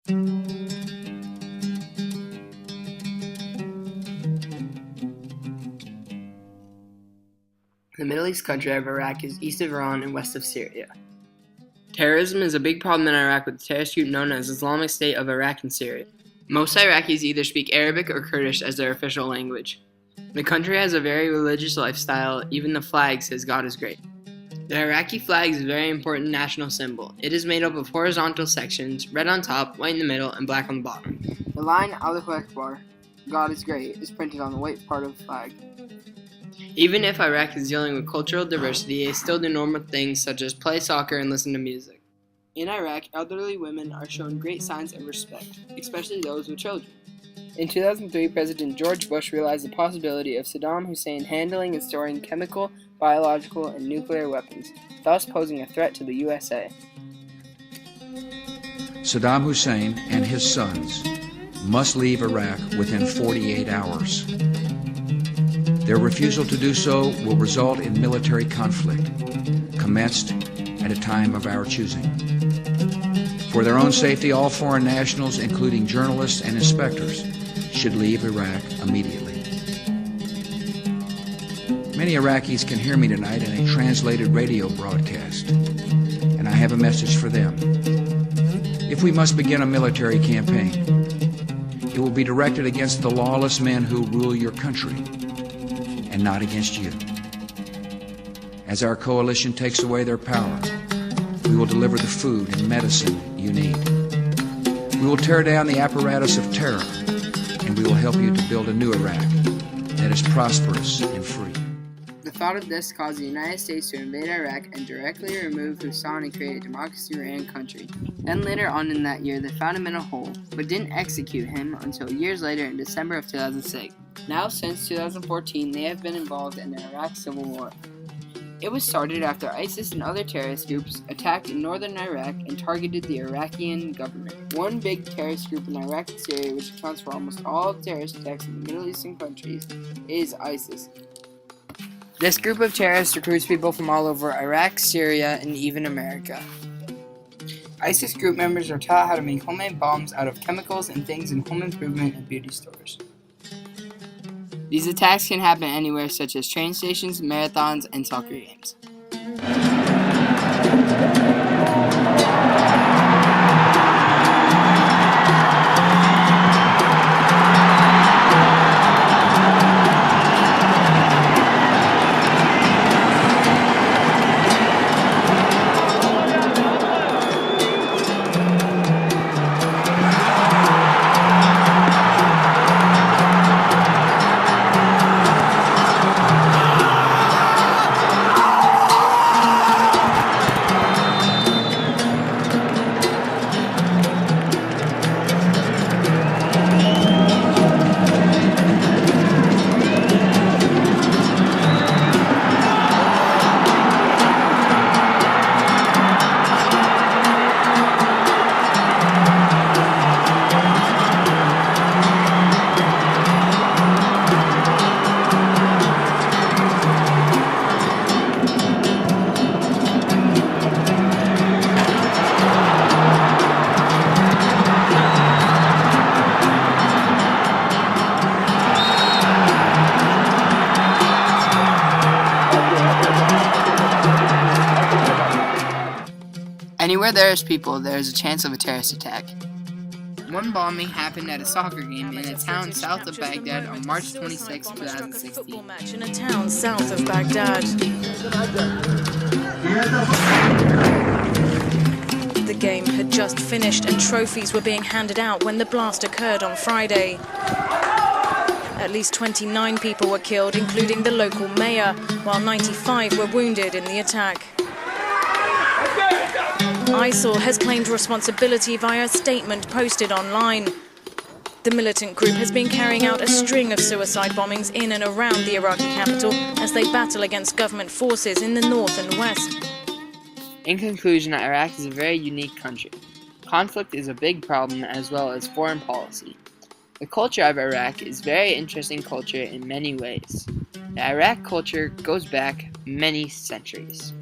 The Middle East country of Iraq is east of Iran and west of Syria. Terrorism is a big problem in Iraq with the terrorist group known as Islamic State of Iraq and Syria. Most Iraqis either speak Arabic or Kurdish as their official language. The country has a very religious lifestyle. Even the flag says God is great. The Iraqi flag is a very important national symbol. It is made up of horizontal sections, red on top, white in the middle, and black on the bottom. The line Allahu Akbar, God is great, is printed on the white part of the flag. Even if Iraq is dealing with cultural diversity, they still do normal things such as play soccer and listen to music. In Iraq, elderly women are shown great signs of respect, especially those with children. In 2003, President George Bush realized the possibility of Saddam Hussein handling and storing chemical, biological, and nuclear weapons, thus posing a threat to the USA. Saddam Hussein and his sons must leave Iraq within 48 hours. Their refusal to do so will result in military conflict, commenced at a time of our choosing. For their own safety, all foreign nationals, including journalists and inspectors, should leave Iraq immediately. Many Iraqis can hear me tonight in a translated radio broadcast, and I have a message for them. If we must begin a military campaign, it will be directed against the lawless men who rule your country, and not against you. As our coalition takes away their power, we will deliver the food and medicine you need. We will tear down the apparatus of terror, and we will help you to build a new Iraq that is prosperous and free. The thought of this caused the United States to invade Iraq and directly remove Hussein and create a democracy-ran country. Then later on in that year, they found him in a hole, but didn't execute him until years later in December of 2006. Now, since 2014, they have been involved in the Iraq Civil War. It was started after ISIS and other terrorist groups attacked in northern Iraq and targeted the Iraqi government. One big terrorist group in Iraq and Syria, which accounts for almost all terrorist attacks in the Middle Eastern countries, is ISIS. This group of terrorists recruits people from all over Iraq, Syria, and even America. ISIS group members are taught how to make homemade bombs out of chemicals and things in home improvement and beauty stores. These attacks can happen anywhere, such as train stations, marathons, and soccer games. Anywhere there is people, there is a chance of a terrorist attack. One bombing happened at a soccer game in a town south of Baghdad on March 26, 2016. Match in a town south of Baghdad. The game had just finished and trophies were being handed out when the blast occurred on Friday. At least 29 people were killed, including the local mayor, while 95 were wounded in the attack. ISIL has claimed responsibility via a statement posted online. The militant group has been carrying out a string of suicide bombings in and around the Iraqi capital as they battle against government forces in the north and west. In conclusion, Iraq is a very unique country. Conflict is a big problem as well as foreign policy. The culture of Iraq is very interesting culture in many ways. The Iraq culture goes back many centuries.